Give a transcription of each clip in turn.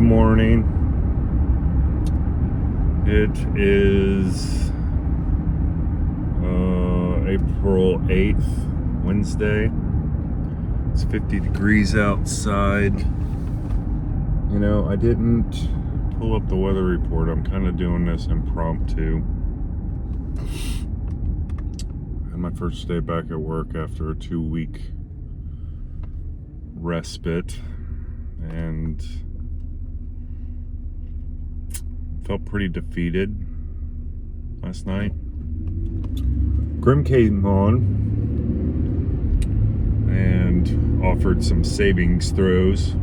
morning. It is April 8th, Wednesday. It's 50 degrees outside. You know, I didn't pull up the weather report. I'm kind of doing this impromptu. And my first day back at work after a 2-week respite, and felt pretty defeated last night. Grim came on and offered some savings throws.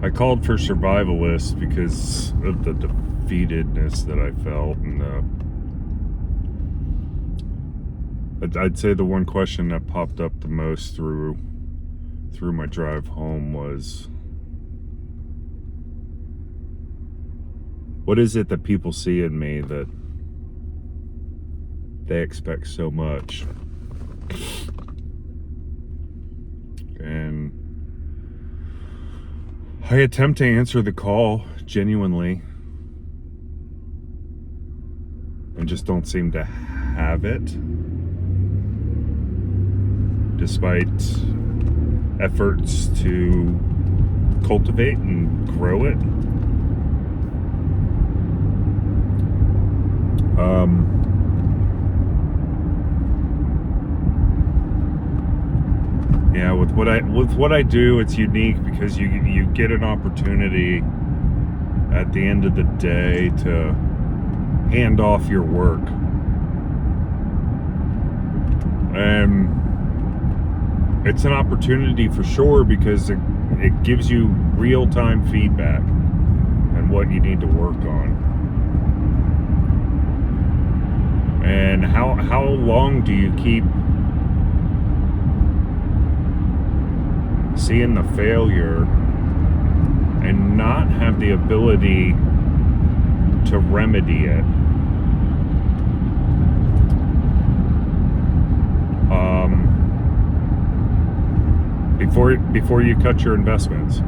I called for survivalist because of the defeatedness that I felt, and I'd say the one question that popped up the most through my drive home was, what is it that people see in me that they expect so much? And I attempt to answer the call genuinely and just don't seem to have it, despite efforts to cultivate and grow it. Yeah, with what I do, it's unique because you get an opportunity at the end of the day to hand off your work. And it's an opportunity for sure because it gives you real-time feedback and what you need to work on. And how long do you keep seeing the failure and not have the ability to remedy it? Before you cut your investments.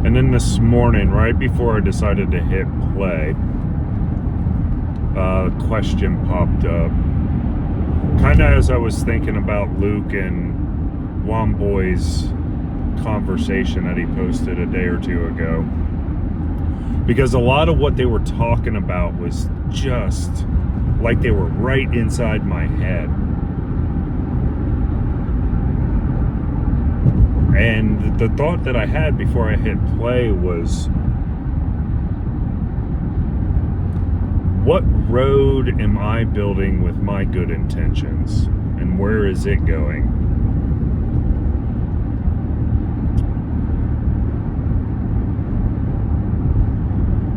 And then this morning, right before I decided to hit play, a question popped up. Kind of as I was thinking about Luke and Womboy's conversation that he posted a day or two ago. Because a lot of what they were talking about was just like they were right inside my head. And the thought that I had before I hit play was, what road am I building with my good intentions? And where is it going?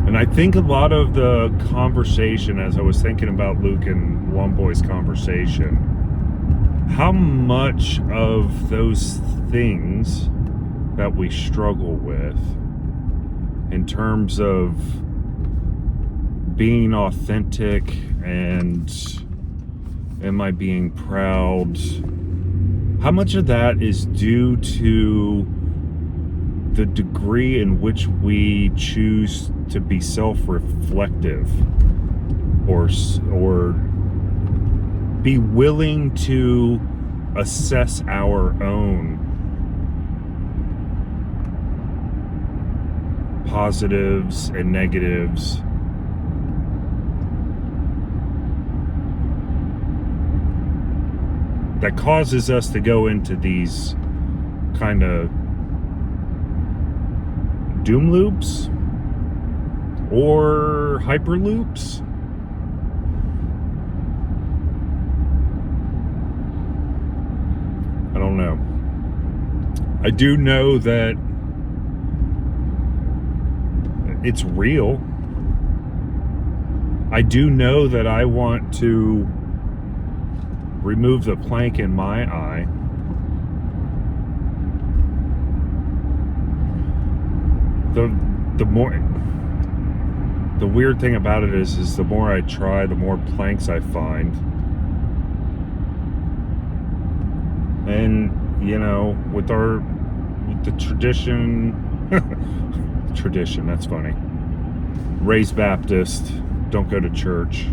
And I think a lot of the conversation, as I was thinking about Luke and Womboy's conversation, how much of those things that we struggle with in terms of being authentic and am I being proud, how much of that is due to the degree in which we choose to be self-reflective or be willing to assess our own positives and negatives, that causes us to go into these kind of doom loops or hyper loops. I don't know. I do know that it's real. I do know that I want to remove the plank in my eye. The weird thing about it is the more I try, the more planks I find. And with the tradition, that's funny. Raised Baptist, don't go to church.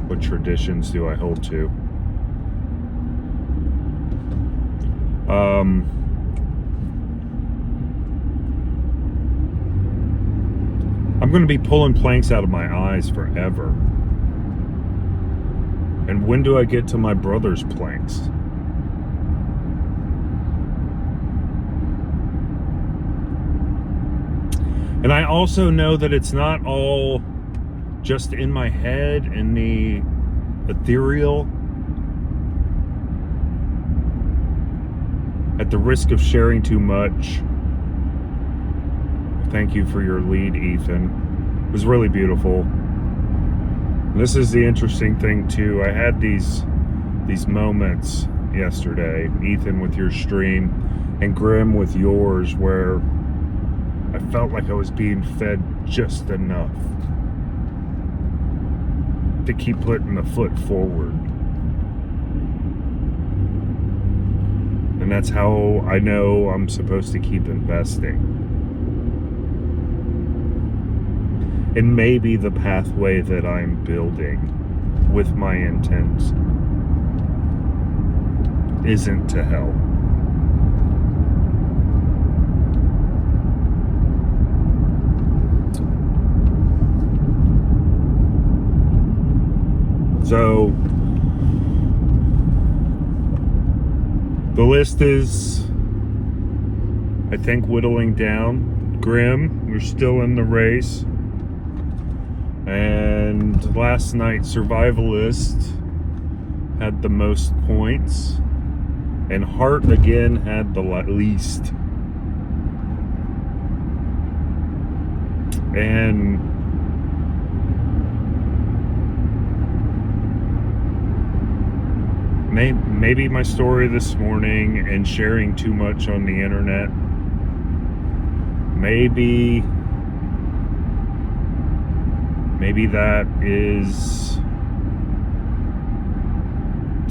What traditions do I hold to? I'm going to be pulling planks out of my eyes forever. And when do I get to my brother's planks? And I also know that it's not all just in my head and the ethereal. At the risk of sharing too much, thank you for your lead, Ethan. It was really beautiful. And this is the interesting thing too. I had these moments yesterday, Ethan with your stream and Grim with yours, where I felt like I was being fed just enough to keep putting the foot forward. And that's how I know I'm supposed to keep investing. And maybe the pathway that I'm building with my intent isn't to hell. So the list is, I think, whittling down. Grim, you're still in the race. And last night, Survivalist had the most points. And Heart again had the least. And maybe my story this morning and sharing too much on the internet, maybe that is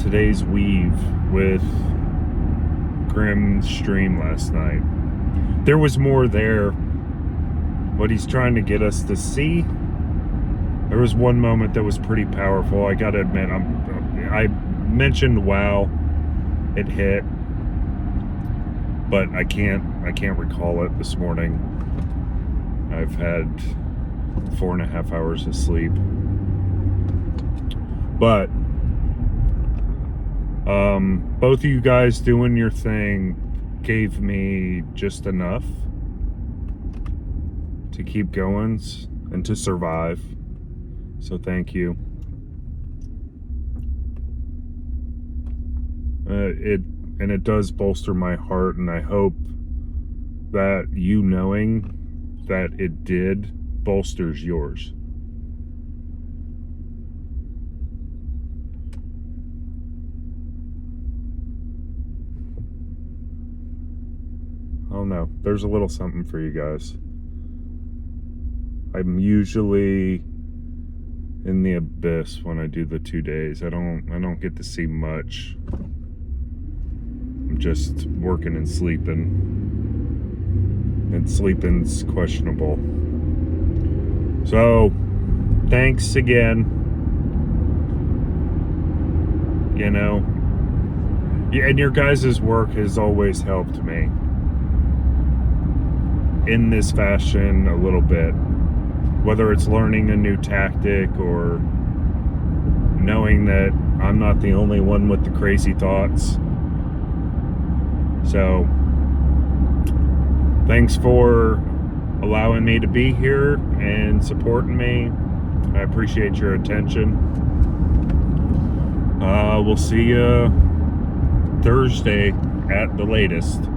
today's weave with Grim's stream last night. There was more there. What he's trying to get us to see. There was one moment that was pretty powerful. I gotta admit, I mentioned WoW, it hit, but I can't recall it this morning. I've had 4.5 hours of sleep, but both of you guys doing your thing gave me just enough to keep going and to survive, so thank you. It does bolster my heart, and I hope that you knowing that it did bolsters yours. I don't know. There's a little something for you guys. I'm usually in the abyss when I do the 2 days. I don't get to see much. I'm just working and sleeping. And sleeping's questionable. So, thanks again. And your guys' work has always helped me in this fashion a little bit. Whether it's learning a new tactic or knowing that I'm not the only one with the crazy thoughts. So, thanks for allowing me to be here and supporting me. I appreciate your attention. We'll see you Thursday at the latest.